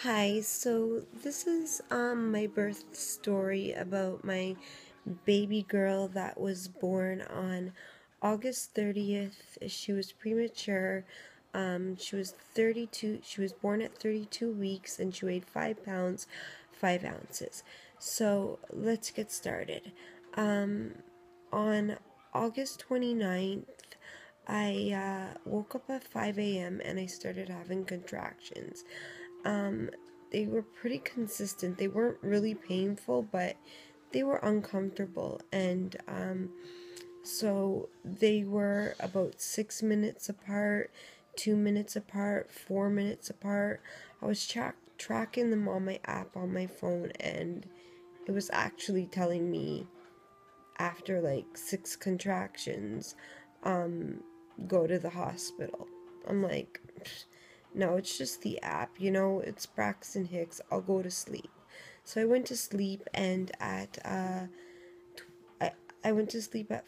Hi, so this is my birth story about my baby girl that was born on August 30th. She was premature. She was born at 32 weeks and she weighed 5 pounds, 5 ounces. So let's get started. On August 29th, I woke up at 5 a.m. and I started having contractions. Um, they were pretty consistent. They weren't really painful, but they were uncomfortable. And so they were about 6 minutes apart, 2 minutes apart, 4 minutes apart. I was tracking them on my app on my phone, and it was actually telling me after like 6 contractions, go to the hospital. I'm like, no, it's just the app, it's Braxton Hicks. I'll go to sleep. So I went to sleep, and I, I went to sleep at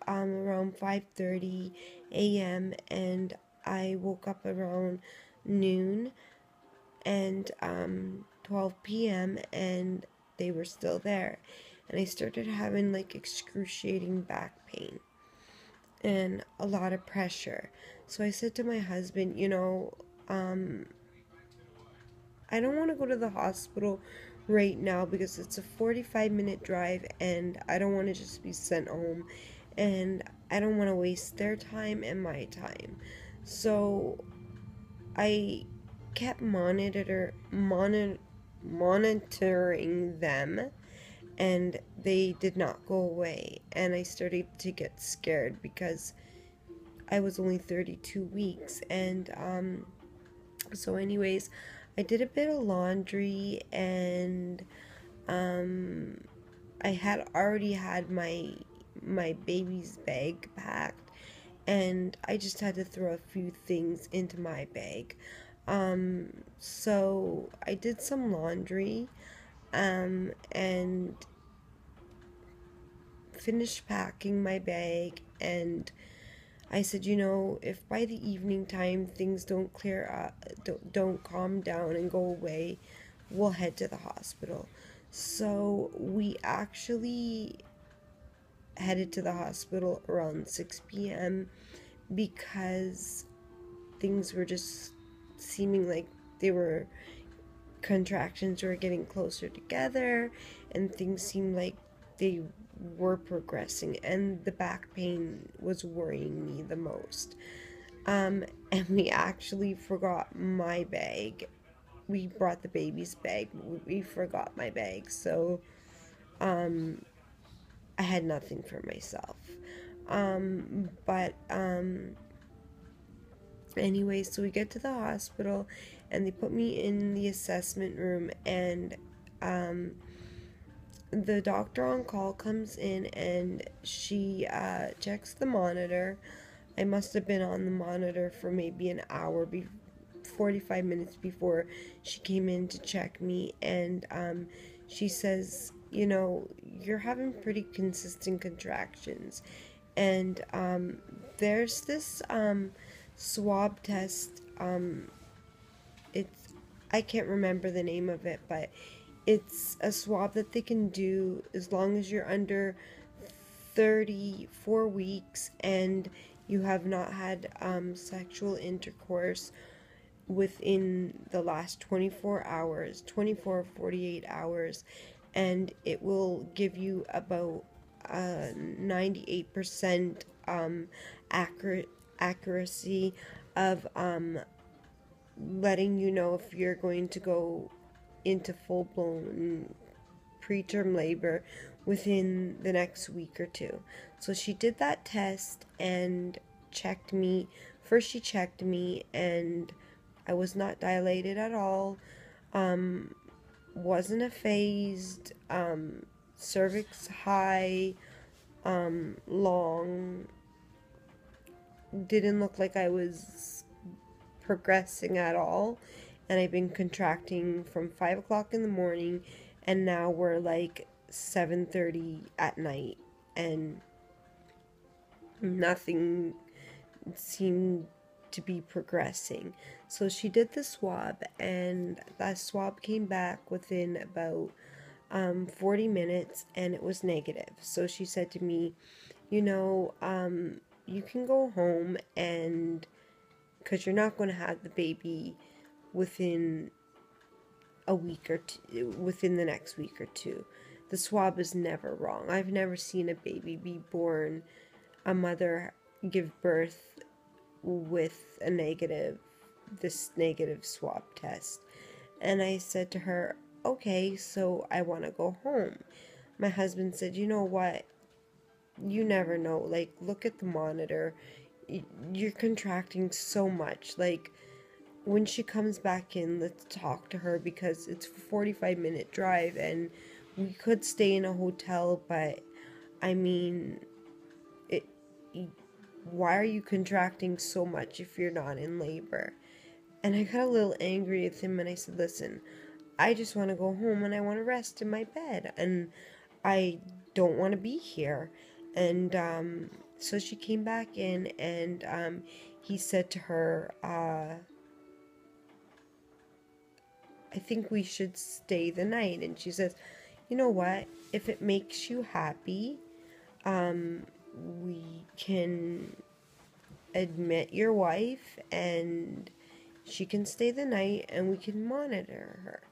around 5:30 a.m. and I woke up around noon and 12 p.m. and they were still there. And I started having like excruciating back pain and a lot of pressure. So I said to my husband, I don't want to go to the hospital right now because it's a 45-minute drive and I don't want to just be sent home, and I don't want to waste their time and my time. So I kept monitoring them, and they did not go away, and I started to get scared because I was only 32 weeks. And so anyways, I did a bit of laundry, and I had already had my baby's bag packed, and I just had to throw a few things into my bag. So I did some laundry, and finished packing my bag, and I said, if by the evening time things don't clear up, don't calm down and go away, we'll head to the hospital. So we actually headed to the hospital around 6 p.m. because things were just seeming like they were contractions were getting closer together, and things seemed like they were progressing, and the back pain was worrying me the most. And we actually forgot my bag. We brought the baby's bag. We forgot my bag, so I had nothing for myself. But anyway, so we get to the hospital, and they put me in the assessment room, and the doctor on call comes in, and she checks the monitor. I must have been on the monitor for maybe an hour, 45 minutes before she came in to check me, and she says, you're having pretty consistent contractions, and there's this swab test. It's I can't remember the name of it, but it's a swab that they can do as long as you're under 34 weeks and you have not had sexual intercourse within the last 24 hours, 24 or 48 hours, and it will give you about 98% accuracy of letting you know if you're going to go into full-blown preterm labor within the next week or two. So she did that test and checked me. First she checked me, and I was not dilated at all. Wasn't a phased, cervix high, long. Didn't look like I was progressing at all. And I've been contracting from 5 o'clock in the morning, and now we're like 7:30 at night, and nothing seemed to be progressing. So she did the swab, and that swab came back within about 40 minutes, and it was negative. So she said to me, you can go home, and because you're not going to have the baby within a week or two, within the next week or two. The swab is never wrong. I've never seen a baby be born, a mother give birth with this negative swab test. And I said to her, okay, so I want to go home. My husband said, you know what? You never know. Like, look at the monitor. You're contracting so much. Like, when she comes back in, let's talk to her, because it's a 45-minute drive and we could stay in a hotel, but I mean, why are you contracting so much if you're not in labor? And I got a little angry with him, and I said, listen, I just want to go home and I want to rest in my bed, and I don't want to be here. And so she came back in, and he said to her, I think we should stay the night. And she says, you know what, if it makes you happy, we can admit your wife and she can stay the night and we can monitor her.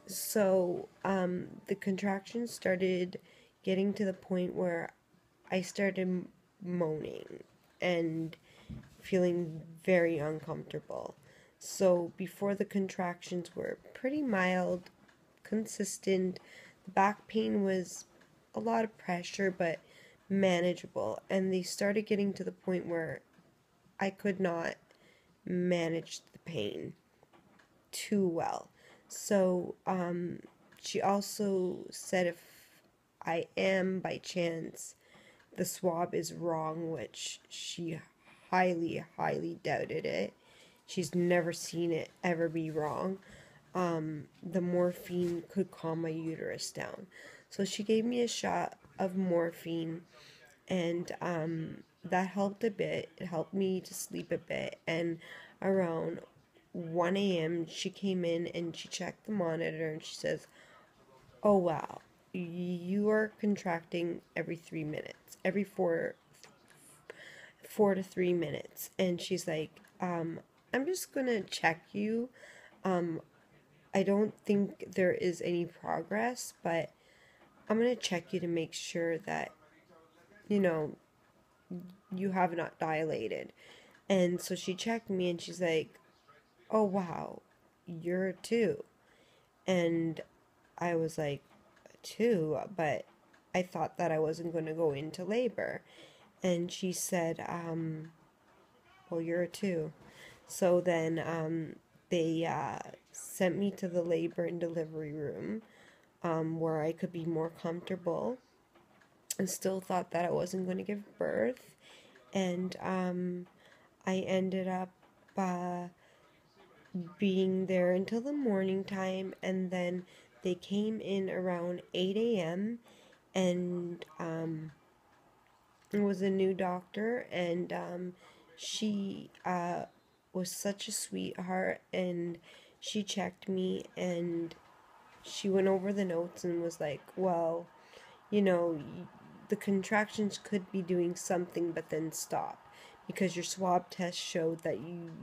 So the contractions started getting to the point where I started moaning and feeling very uncomfortable. So before, the contractions were pretty mild, consistent. The back pain was a lot of pressure, but manageable. And they started getting to the point where I could not manage the pain too well. So she also said if I am by chance the swab is wrong, which she highly, highly doubted it. She's never seen it ever be wrong. The morphine could calm my uterus down. So she gave me a shot of morphine, and that helped a bit. It helped me to sleep a bit. And around 1 a.m., she came in and she checked the monitor, and she says, oh wow, you are contracting every 3 minutes, every 4 to 3 minutes. And she's like, I'm just gonna check you. I don't think there is any progress, but I'm gonna check you to make sure that, you have not dilated. And so she checked me and she's like, oh wow, you're a 2. And I was like, 2? But I thought that I wasn't going to go into labor. And she said, well, you're a 2. So then they sent me to the labor and delivery room, where I could be more comfortable, and still thought that I wasn't going to give birth. And I ended up being there until the morning time, and then they came in around 8 a.m. and it was a new doctor, and she was such a sweetheart, and she checked me and she went over the notes and was like, well, the contractions could be doing something, but then stop, because your swab test showed that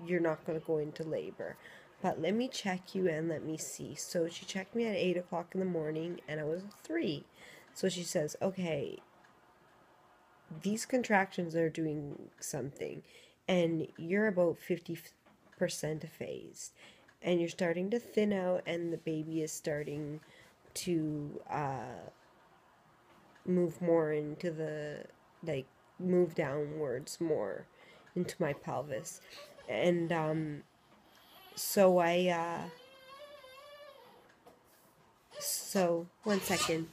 you're not going to go into labor. But let me check you and let me see. So she checked me at 8 o'clock in the morning, and I was 3. So she says, okay, these contractions are doing something, and you're about 50% phased, and you're starting to thin out, and the baby is starting to move more into move downwards more into my pelvis. And so so 1 second.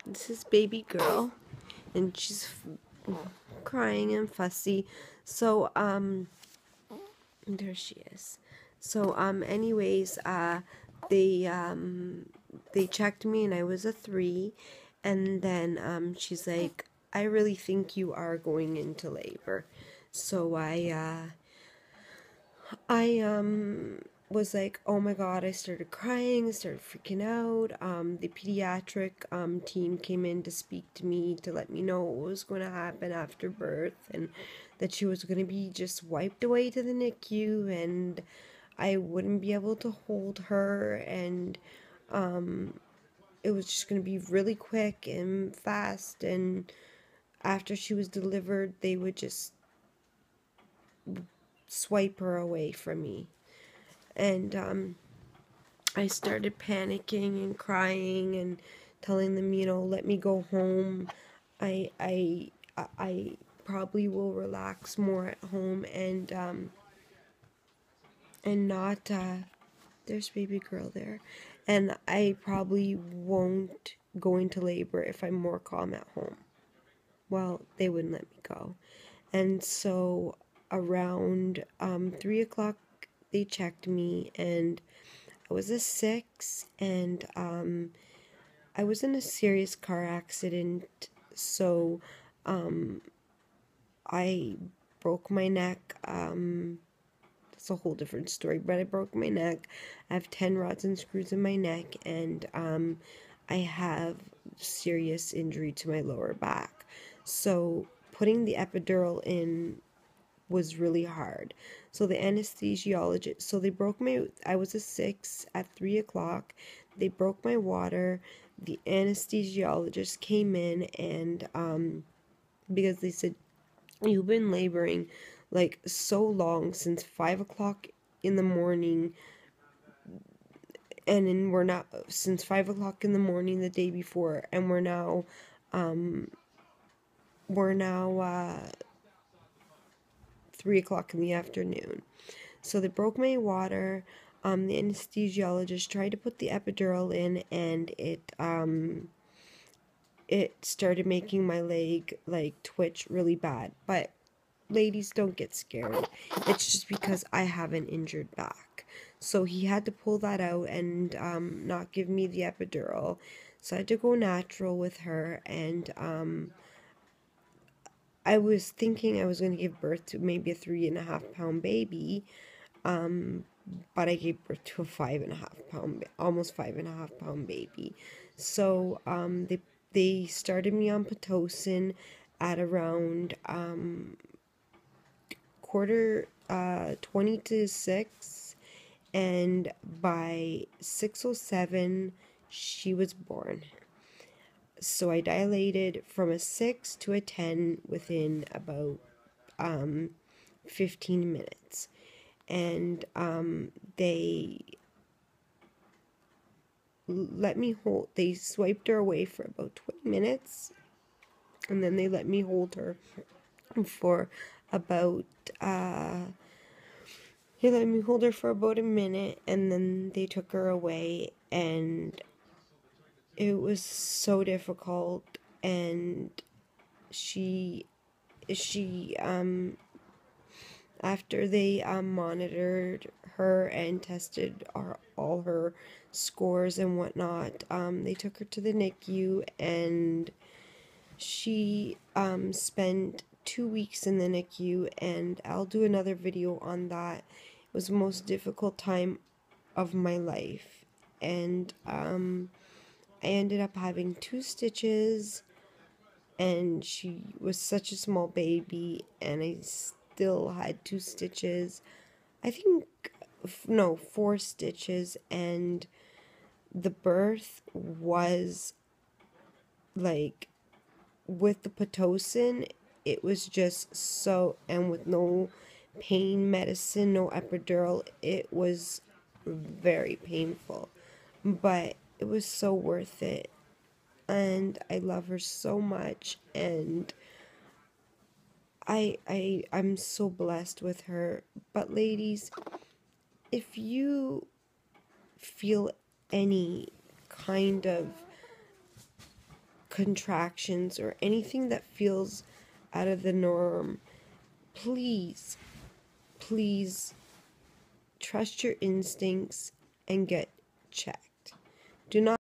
This is baby girl, and she's crying and fussy. So there she is. So anyways, they checked me and I was a 3, and then she's like, I really think you are going into labor. So I was like, oh my god, I started crying, started freaking out. The pediatric team came in to speak to me to let me know what was going to happen after birth, and that she was going to be just wiped away to the NICU, and I wouldn't be able to hold her, and it was just going to be really quick and fast, and after she was delivered, they would just swipe her away from me. And I started panicking and crying and telling them, let me go home. I probably will relax more at home and not there's baby girl there, and I probably won't go into labor if I'm more calm at home. Well, they wouldn't let me go, and so around 3 o'clock they checked me, and I was a 6, and I was in a serious car accident, so I broke my neck. That's a whole different story, but I broke my neck. I have 10 rods and screws in my neck, and I have serious injury to my lower back. So putting the epidural in was really hard. So the anesthesiologist, so they broke I was a 6 at 3 o'clock. They broke my water. The anesthesiologist came in, and because they said, you've been laboring like so long, since 5 o'clock in the morning, and then we're not, since 5 o'clock in the morning the day before, and we're now 3 o'clock in the afternoon. So they broke my water. The anesthesiologist tried to put the epidural in, and it started making my leg like twitch really bad. But ladies, don't get scared. It's just because I have an injured back. So he had to pull that out and not give me the epidural. So I had to go natural with her, and I was thinking I was going to give birth to maybe a 3.5 pound baby, but I gave birth to a 5.5 pound, almost 5.5 pound baby. So they started me on Pitocin at around quarter 20 to 6, and by 6:07 she was born. So I dilated from a 6 to a 10 within about 15 minutes. And they let me hold, they swiped her away for about 20 minutes, and then they let me hold her for about a minute, and then they took her away, and it was so difficult. And she after they monitored her and tested all her scores and whatnot, they took her to the NICU, and she spent 2 weeks in the NICU, and I'll do another video on that. It was the most difficult time of my life, and I ended up having 2 stitches, and she was such a small baby, and I still had 2 stitches. I think, no, 4 stitches, and the birth was like, with the Pitocin, it was just so, and with no pain medicine, no epidural, it was very painful, but it was so worth it, and I love her so much, and I'm so blessed with her. But ladies, if you feel any kind of contractions or anything that feels out of the norm, please trust your instincts and get checked. Do not